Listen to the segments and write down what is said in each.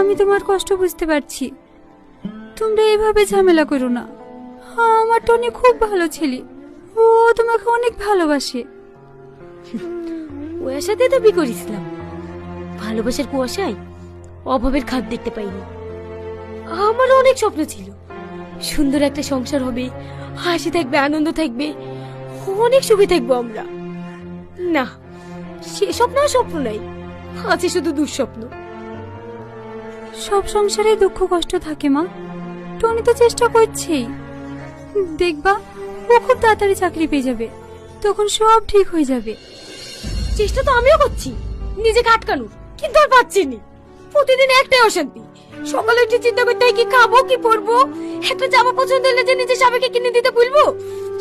আমি তোমার কষ্ট বুঝতে পারছি, তোমরা এভাবে ঝামেলা করো না। আমার টনি খুব ভালো ছেলে, ও তোমাকে অনেক ভালোবাসে। ওর সাথে তো বিয়ে করেছিলাম, ভালোবাসার কুয়াশায় অভাবের খাদ দেখতে পাইনি। আমার অনেক স্বপ্ন ছিল, সুন্দর একটা সংসার হবে, হাসি থাকবে, আনন্দ থাকবে, অনেক সুখে থাকবো আমরা। না, সে স্বপ্ন আর স্বপ্ন নাই, আছে শুধু দুঃস্বপ্ন। সব সংসারে দুঃখ কষ্ট থাকে মা, টনি তো চেষ্টা করছেই। দেখবা ও খুব তাড়াতাড়ি চাকরি পেয়ে যাবে, তখন সব ঠিক হয়ে যাবে। চেষ্টা তো আমিও করছি নিজেকে আটকানোর, কিন্তু আর পাচ্ছি না। প্রতিদিন একটাই অশান্তি, সকালে উঠে চিন্তা করতে হয় কি খাবো কি পরবো, একটা জামা পছন্দ হলে যে নিজের স্বামীকে কিনে দিতে বলবো,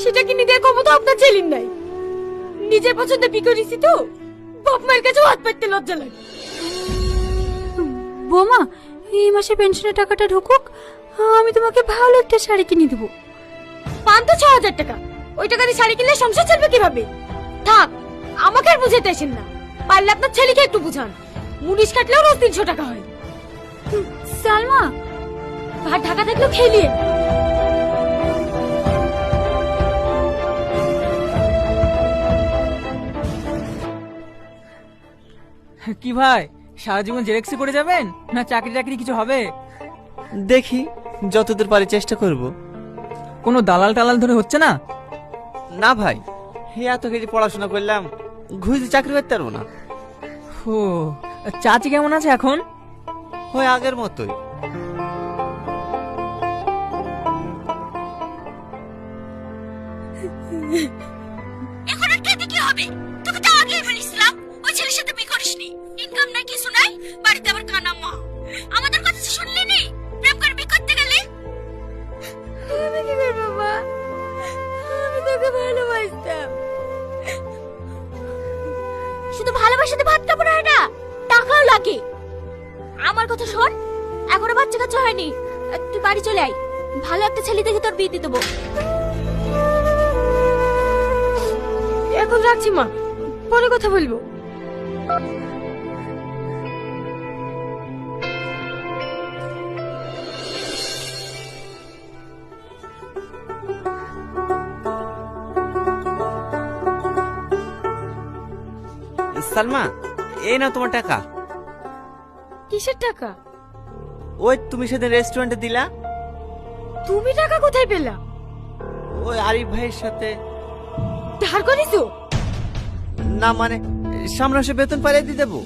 সেটা কিনে দেওয়ার ক্ষমতা আপনার ছেলের নাই। নিজের পছন্দে বিয়ে করেছি তো, বাপ মায়ের কাছেও হাত পাততে লজ্জা লাগে। বৌমা, এই মাসে পেনশনের টাকাটা ঢুকুক, আমি তোমাকে ভালো একটা শাড়ি কিনে দেবো। পান তো ৬,০০০ টাকা, ওই টাকা দিয়ে শাড়ি কিনলে সংসার চলবে কিভাবে? থাক, আমাকে আর বুঝাতে আসেন না, পারলে আপনার ছেলেকে একটু বুঝান। মুনিশ কাটলেও রোজ ৩০০ টাকা হয়। সালমা, ভাত ঢাকা থাকলেও খেলিয়ে। কি ভাই, সারা জীবন জেরেক্সি করে যাবেন না চাকরি টাকরি কিছু হবে? দেখি, যতদূর পারি চেষ্টা করব। কোনো দালাল টালাল ধরে হচ্ছে না? না ভাই, এত কিছু পড়াশোনা করলাম, ঘুষে চাকরি করতে পারবো না। ও, চাচি কেমন আছে এখন? হয় আগের মতোই। এখন আর খেতে কি হবে? তোকে তো আগেই বলেছিলাম ওই ছেলের সাথে বিয়ে করিসনি, ইনকাম নাই কিছু নাই, বাড়িতে আবার কানা মা। আমাদের কথা শুনলি নি? প্রেম করে বিয়ে করতে গেলে আমি কি করবো মা? আমি তোকে ভালোবাসতাম। শুধু ভালোবাসাতে ভাত কাপড় হয় না, টাকাও লাগে। আমার কথা শোন, এখনো বাচ্চা কাচ্চা হয়নি, তুই বাড়ি চলে আয়, ভালো একটা ছেলে দেখে তোর বিয়ে দিয়ে দেবো। এখন রাখছি মা, পরে কথা বলবো। সালমা, এই নাও তোমার টাকা। কিসের টাকা? ওই তুমি সেদিন রেস্টুরেন্টে দিলা। তুমি টাকা কোথায় পেলা? ওই আরিফ ভাইয়ের সাথে। ধার করিছো? না মানে, সামনে মাসে বেতন পাইলে দিয়ে দেবো।